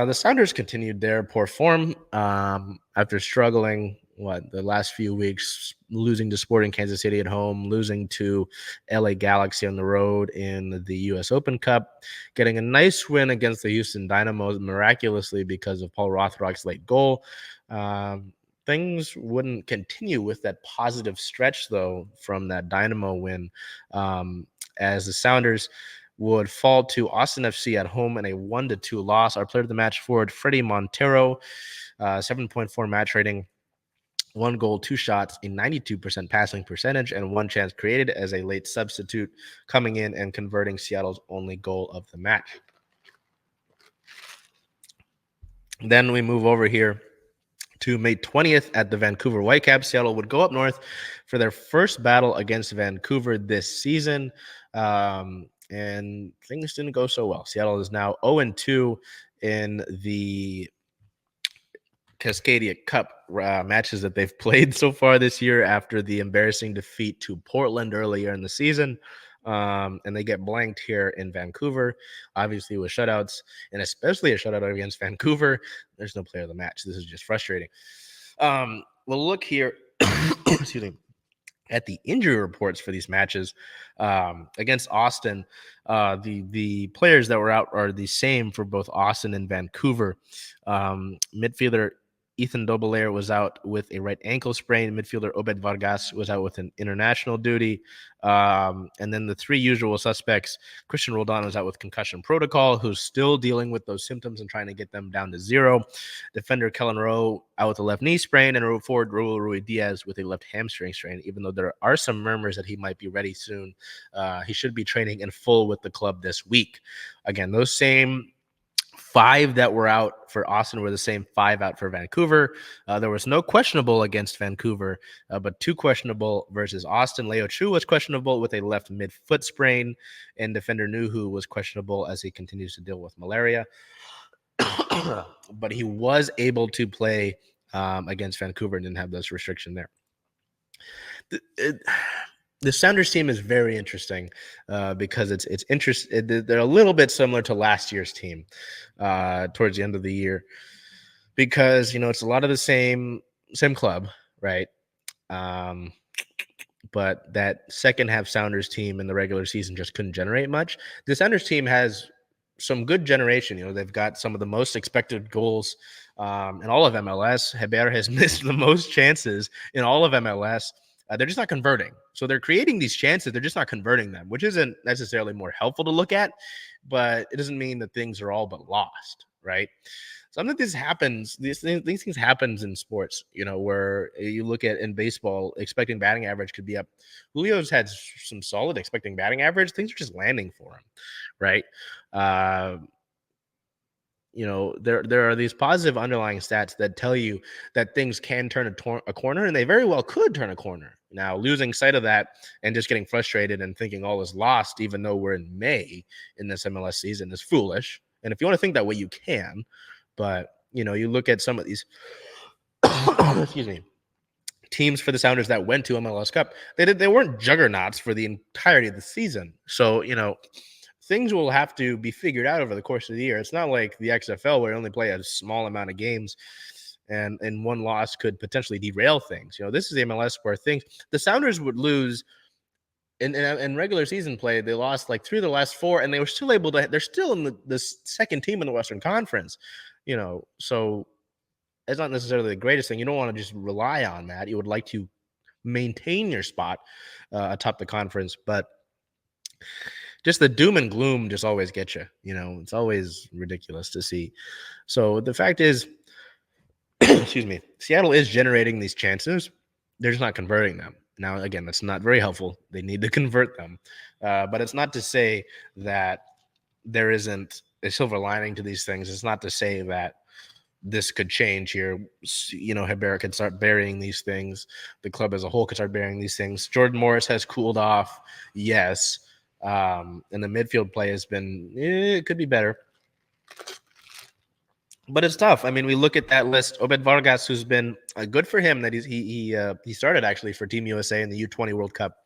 The Sounders continued their poor form after struggling the last few weeks, losing to Sporting Kansas City at home, losing to LA Galaxy on the road in the US Open Cup, getting a nice win against the Houston Dynamo miraculously because of Paul Rothrock's late goal. Things wouldn't continue with that positive stretch, though, from that Dynamo win, as the Sounders would fall to Austin FC at home in a 1-2 loss. Our player of the match forward, Freddie Montero, 7.4 match rating, 1 goal, 2 shots, a 92% passing percentage, and 1 chance created as a late substitute, coming in and converting Seattle's only goal of the match. Then we move over here to May 20th at the Vancouver Whitecaps. Seattle would go up north for their first battle against Vancouver this season. And things didn't go so well. Seattle is now 0-2 in the Cascadia Cup matches that they've played so far this year after the embarrassing defeat to Portland earlier in the season. And they get blanked here in Vancouver, obviously with shutouts, and especially a shutout against Vancouver. There's no player of the match. This is just frustrating. We'll look here. Excuse me. At the injury reports for these matches against Austin, the players that were out are the same for both Austin and Vancouver. Midfielder Ethan Dobelair was out with a right ankle sprain. Midfielder Obed Vargas was out with an international duty. And then the 3 usual suspects, Christian Roldan was out with concussion protocol, who's still dealing with those symptoms and trying to get them down to 0. Defender Kellen Rowe out with a left knee sprain, and forward Raul Rui Diaz with a left hamstring strain. Even though there are some murmurs that he might be ready soon, he should be training in full with the club this week. Again, those same 5 that were out for Austin were the same 5 out for Vancouver. There was no questionable against Vancouver, but 2 questionable versus Austin. Leo Chu was questionable with a left mid-foot sprain, and defender Nuhu was questionable as he continues to deal with malaria. But he was able to play against Vancouver and didn't have those restrictions there. The Sounders team is very interesting because it's interesting. They're a little bit similar to last year's team towards the end of the year because, it's a lot of the same club, right? But that second half Sounders team in the regular season just couldn't generate much. The Sounders team has some good generation. They've got some of the most expected goals in all of MLS. Hebert has missed the most chances in all of MLS. They're just not converting. So they're creating these chances. They're just not converting them, which isn't necessarily more helpful to look at, but it doesn't mean that things are all but lost, right? Something this happens. These things happens in sports, where you look at in baseball, expecting batting average could be up. Julio's had some solid expecting batting average. Things are just landing for him, right? There are these positive underlying stats that tell you that things can turn a corner, and they very well could turn a corner. Now, losing sight of that and just getting frustrated and thinking all is lost, even though we're in May in this MLS season, is foolish. And if you want to think that way, you can. But, you look at some of these excuse me, teams for the Sounders that went to MLS Cup, they weren't juggernauts for the entirety of the season. So, things will have to be figured out over the course of the year. It's not like the XFL where you only play a small amount of games and one loss could potentially derail things. This is the MLS where the Sounders would lose in regular season play. They lost like 3 of the last 4, and they were still able to, they're still in the second team in the Western Conference, so it's not necessarily the greatest thing. You don't want to just rely on that. You would like to maintain your spot atop the conference, but just the doom and gloom just always get you. It's always ridiculous to see. So the fact is, excuse me, Seattle is generating these chances. They're just not converting them. Now, again, that's not very helpful. They need to convert them. But it's not to say that there isn't a silver lining to these things. It's not to say that this could change here. Hebert could start burying these things. The club as a whole could start burying these things. Jordan Morris has cooled off. Yes. And the midfield play has been, it could be better. But it's tough. I mean, we look at that list. Obed Vargas, who's been good for him, that he started actually for Team USA in the U20 World Cup.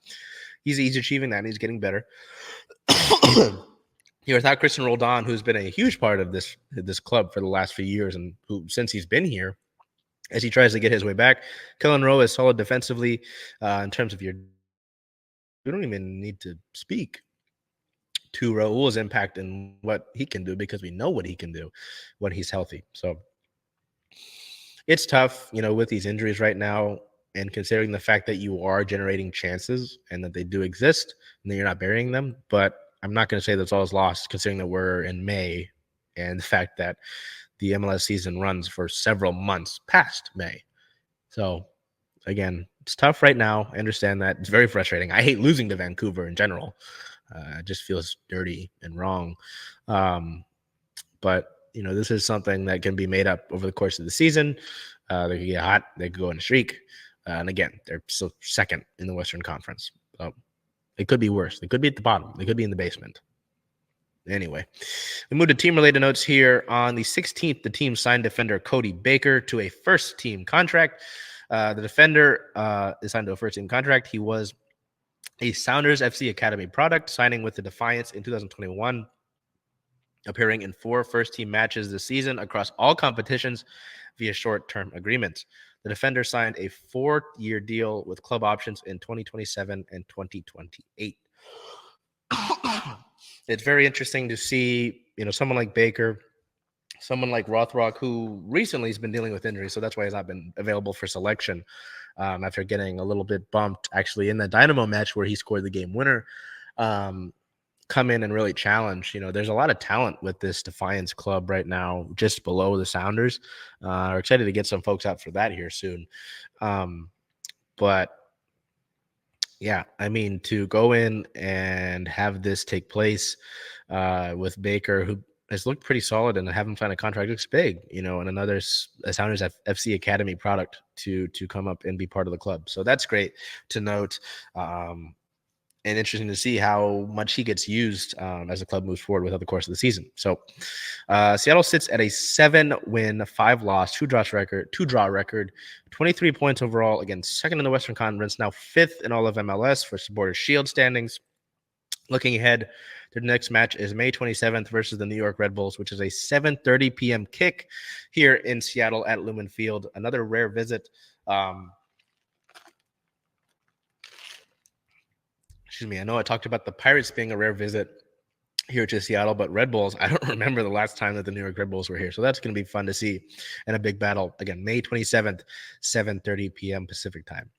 He's achieving that, and he's getting better. Here without Christian Roldan, who's been a huge part of this club for the last few years, and who since he's been here, as he tries to get his way back. Kellen Rowe is solid defensively. In terms of we don't even need to speak to Raul's impact and what he can do, because we know what he can do when he's healthy. So it's tough, with these injuries right now, and considering the fact that you are generating chances and that they do exist and that you're not burying them. But I'm not going to say that's all is lost, considering that we're in May and the fact that the MLS season runs for several months past May. So again, it's tough right now. I understand that. It's very frustrating. I hate losing to Vancouver in general. It just feels dirty and wrong. But this is something that can be made up over the course of the season. They could get hot. They could go on a streak. And again, they're still second in the Western Conference. So it could be worse. They could be at the bottom. They could be in the basement. Anyway, we move to team-related notes here. On the 16th, the team signed defender Cody Baker to a first-team contract. The defender is signed to a first-team contract. He was a Sounders FC Academy product, signing with the Defiance in 2021, appearing in 4 first-team matches this season across all competitions via short-term agreements. The defender signed a 4-year deal with club options in 2027 and 2028. It's very interesting to see, someone like Baker, someone like Rothrock, who recently has been dealing with injuries, so that's why he's not been available for selection after getting a little bit bumped, actually, in the Dynamo match where he scored the game winner, come in and really challenge. There's a lot of talent with this Defiance club right now, just below the Sounders. We're excited to get some folks out for that here soon. But yeah, to go in and have this take place with Baker, who has looked pretty solid, and have him sign a contract looks big, and another Sounders FC Academy product to come up and be part of the club. So that's great to note. And interesting to see how much he gets used as the club moves forward without the course of the season. So Seattle sits at a 7-win, 5-loss, 2-draw record, 23 points overall. Again, second in the Western Conference, now 5th in all of MLS for Supporters Shield standings. Looking ahead, their next match is May 27th versus the New York Red Bulls, which is a 7:30 p.m. kick here in Seattle at Lumen Field. Another rare visit. I know I talked about the Pirates being a rare visit here to Seattle, but Red Bulls, I don't remember the last time that the New York Red Bulls were here. So that's going to be fun to see, and a big battle. Again, May 27th, 7:30 p.m. Pacific time.